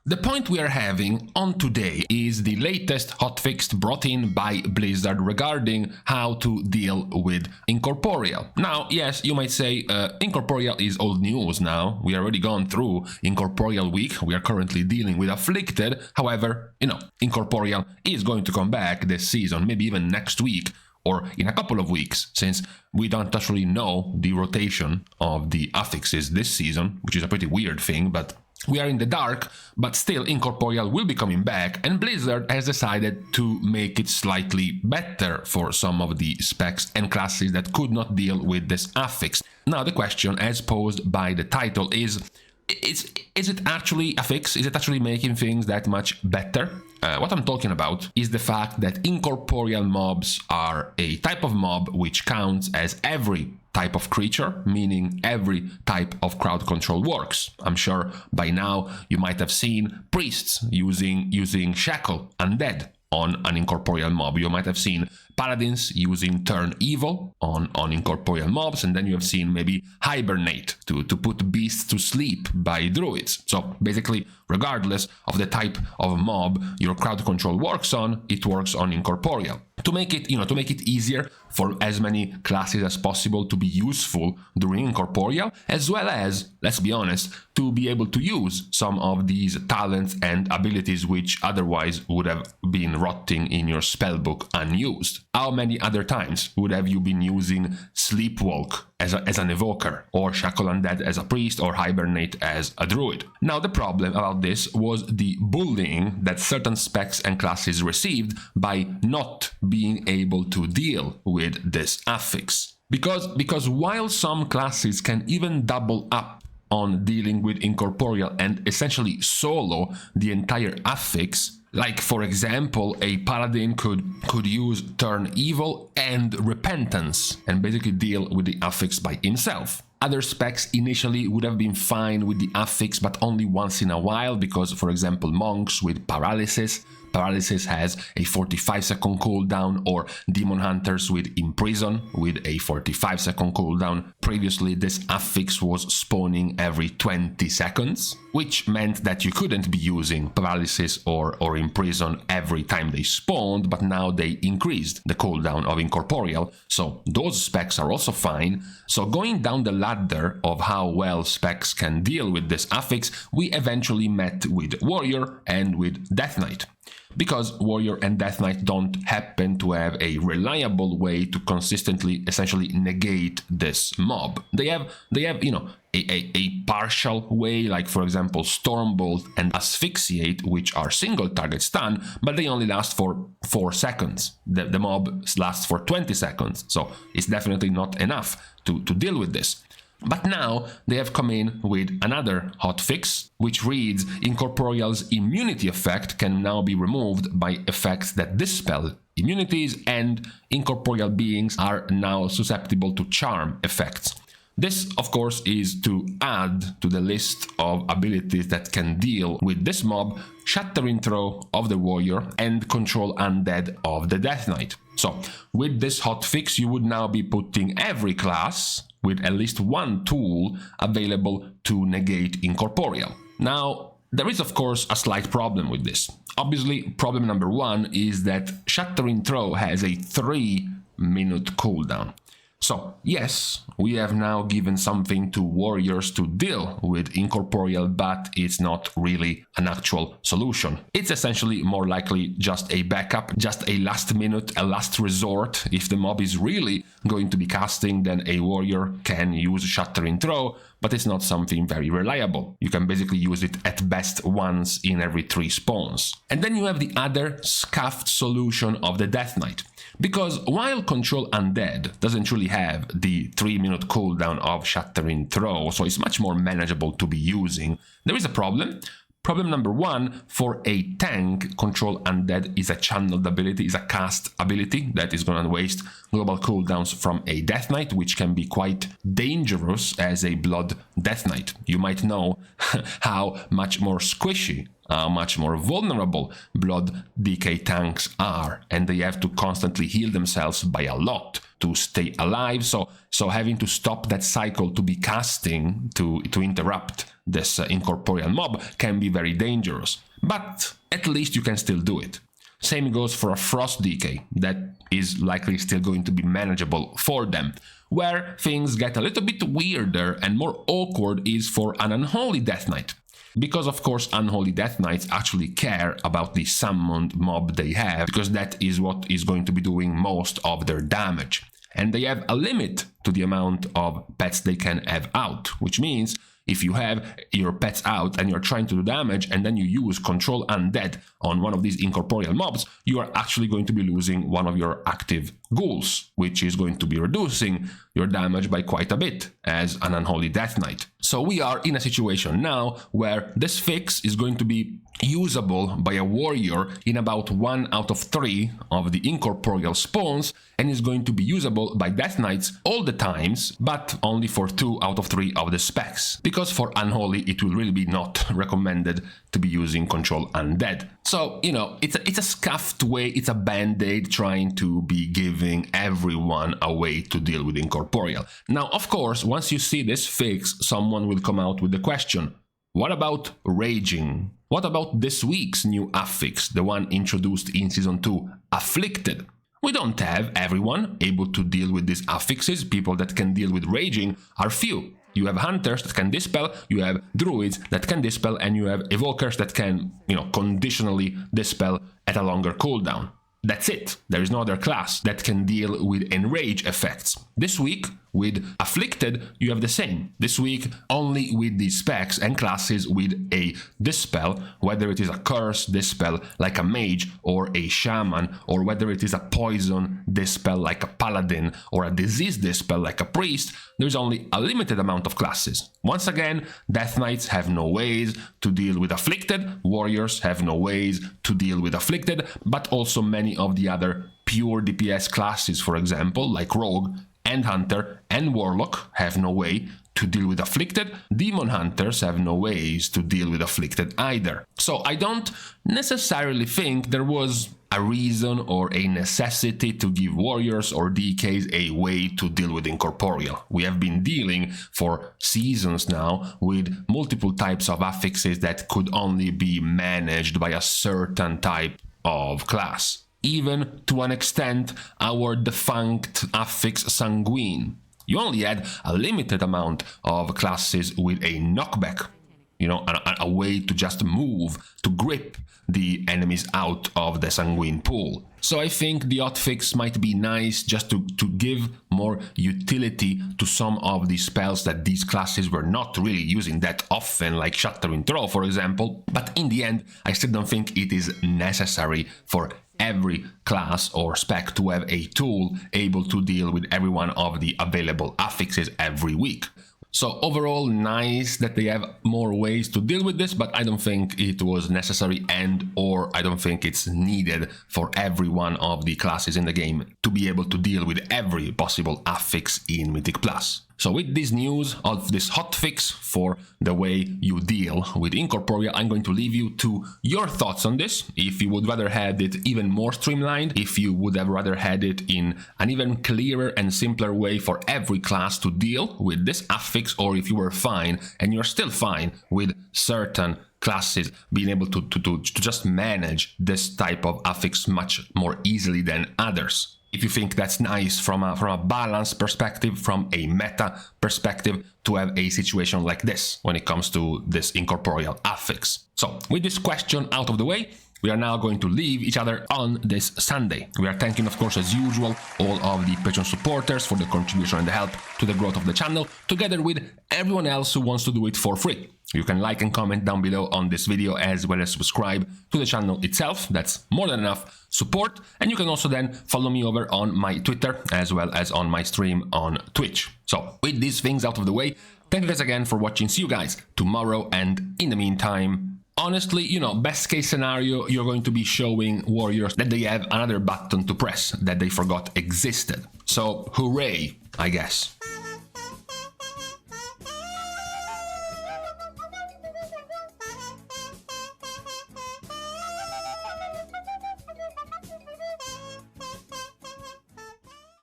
The point we are having on today is the latest hotfix brought in by Blizzard regarding how to deal with Incorporeal. Now, yes, you might say Incorporeal is old news now. We already gone through Incorporeal week. We are currently dealing with Afflicted. However, Incorporeal is going to come back this season, maybe even next week or in a couple of weeks, since we don't actually know the rotation of the affixes this season, which is a pretty weird thing, but we are in the dark. But still, Incorporeal will be coming back, and Blizzard has decided to make it slightly better for some of the specs and classes that could not deal with this affix. Now, the question, as posed by the title, is it actually a fix? Is it actually making things that much better? What I'm talking about is the fact that incorporeal mobs are a type of mob which counts as every type of creature, meaning every type of crowd control works. I'm sure by now you might have seen priests using Shackle Undead on an incorporeal mob. You might have seen paladins using Turn Evil on incorporeal mobs, and then you have seen maybe Hibernate to put beasts to sleep by druids. So basically, regardless of the type of mob your crowd control works on, it works on incorporeal. To make it easier for as many classes as possible to be useful during incorporeal, as well as, let's be honest, to be able to use some of these talents and abilities which otherwise would have been rotting in your spellbook unused. How many other times would have you been using Sleepwalk as an evoker, or Shackle Undead as a priest, or Hibernate as a druid? Now, the problem about this was the bullying that certain specs and classes received by not being able to deal with this affix. Because while some classes can even double up on dealing with incorporeal and essentially solo the entire affix, like, for example, a paladin could use Turn Evil and Repentance and basically deal with the affix by himself. Other specs initially would have been fine with the affix, but only once in a while, because, for example, monks with Paralysis has a 45-second cooldown, or demon hunters with Imprison with a 45-second cooldown. Previously, this affix was spawning every 20 seconds, which meant that you couldn't be using Paralysis or Imprison every time they spawned, but now they increased the cooldown of Incorporeal, so those specs are also fine. So going down the ladder of how well specs can deal with this affix, we eventually met with Warrior and with Death Knight. Because Warrior and Death Knight don't happen to have a reliable way to consistently essentially negate this mob. They have a partial way, like, for example, Stormbolt and Asphyxiate, which are single target stun, but they only last for 4 seconds. The mob lasts for 20 seconds, so it's definitely not enough to deal with this. But now they have come in with another hotfix, which reads: Incorporeal's immunity effect can now be removed by effects that dispel immunities, and incorporeal beings are now susceptible to charm effects. This, of course, is to add to the list of abilities that can deal with this mob: Shattering Throw of the Warrior and Control Undead of the Death Knight. So, with this hotfix, you would now be putting every class with at least one tool available to negate incorporeal. Now, there is, of course, a slight problem with this. Obviously, problem number one is that Shattering Throw has a 3-minute cooldown. So, yes, we have now given something to warriors to deal with incorporeal, but it's not really an actual solution. It's essentially more likely just a backup, just a last minute, a last resort. If the mob is really going to be casting, then a warrior can use Shattering Throw, but it's not something very reliable. You can basically use it at best once in every 3 spawns. And then you have the other scuffed solution of the Death Knight. Because while Control Undead doesn't really have the 3-minute cooldown of Shattering Throw, so it's much more manageable to be using, there is a problem. Problem number one, for a tank, Control Undead is a channeled ability, is a cast ability that is going to waste global cooldowns from a Death Knight, which can be quite dangerous as a Blood Death Knight. You might know how much more squishy, how much more vulnerable Blood DK tanks are, and they have to constantly heal themselves by a lot to stay alive. So having to stop that cycle to be casting to interrupt this incorporeal mob can be very dangerous. But at least you can still do it. Same goes for a frost decay. That is likely still going to be manageable for them. Where things get a little bit weirder and more awkward is for an Unholy Death Knight. Because of course Unholy Death Knights actually care about the summoned mob they have, because that is what is going to be doing most of their damage. And they have a limit to the amount of pets they can have out, which means if you have your pets out and you're trying to do damage and then you use Control Undead on one of these incorporeal mobs, you are actually going to be losing one of your active ghouls, which is going to be reducing your damage by quite a bit as an Unholy Death Knight. So we are in a situation now where this fix is going to be usable by a warrior in about 1 out of 3 of the incorporeal spawns, and is going to be usable by Death Knights all the times, but only for 2 out of 3 of the specs, because for Unholy it will really be not recommended to be using Control Undead. So, you know, it's a scuffed way, it's a band-aid trying to be giving everyone a way to deal with incorporeal. Now, of course, once you see this fix, someone will come out with the question, what about raging? What about this week's new affix, the one introduced in Season 2, Afflicted? We don't have everyone able to deal with these affixes. People that can deal with raging are few. You have hunters that can dispel, you have druids that can dispel, and you have evokers that can, conditionally dispel at a longer cooldown. That's it. There is no other class that can deal with enrage effects. This week, with Afflicted, you have the same. This week, only with the specs and classes with a dispel, whether it is a curse dispel like a mage or a shaman, or whether it is a poison dispel like a paladin or a disease dispel like a priest, there's only a limited amount of classes. Once again, Death Knights have no ways to deal with Afflicted, warriors have no ways to deal with Afflicted, but also many of the other pure DPS classes, for example, like Rogue and Hunter and Warlock have no way to deal with Afflicted. Demon Hunters have no ways to deal with Afflicted either. So I don't necessarily think there was a reason or a necessity to give warriors or DKs a way to deal with incorporeal. We have been dealing for seasons now with multiple types of affixes that could only be managed by a certain type of class. Even to an extent, our defunct affix Sanguine. You only had a limited amount of classes with a knockback, a way to just move, to grip the enemies out of the Sanguine pool. So I think the Hotfix might be nice just to give more utility to some of the spells that these classes were not really using that often, like Shattering Throw, for example. But in the end, I still don't think it is necessary for every class or spec to have a tool able to deal with every one of the available affixes every week. So overall, nice that they have more ways to deal with this, but I don't think it was necessary or I don't think it's needed for every one of the classes in the game to be able to deal with every possible affix in Mythic Plus. So with this news of this hotfix for the way you deal with Incorporeal, I'm going to leave you to your thoughts on this. If you would rather had it even more streamlined, if you would have rather had it in an even clearer and simpler way for every class to deal with this affix, or if you were fine and you're still fine with certain classes being able to just manage this type of affix much more easily than others. If you think that's nice from a balance perspective, from a meta perspective, to have a situation like this when it comes to this incorporeal affix. So with this question out of the way, we are now going to leave each other on this Sunday. We are thanking, of course, as usual, all of the Patreon supporters for the contribution and the help to the growth of the channel, together with everyone else who wants to do it for free. You can like and comment down below on this video, as well as subscribe to the channel itself. That's more than enough support. And you can also then follow me over on my Twitter, as well as on my stream on Twitch. So with these things out of the way, thank you guys again for watching. See you guys tomorrow. And in the meantime, honestly, best case scenario, you're going to be showing warriors that they have another button to press that they forgot existed. So hooray, I guess.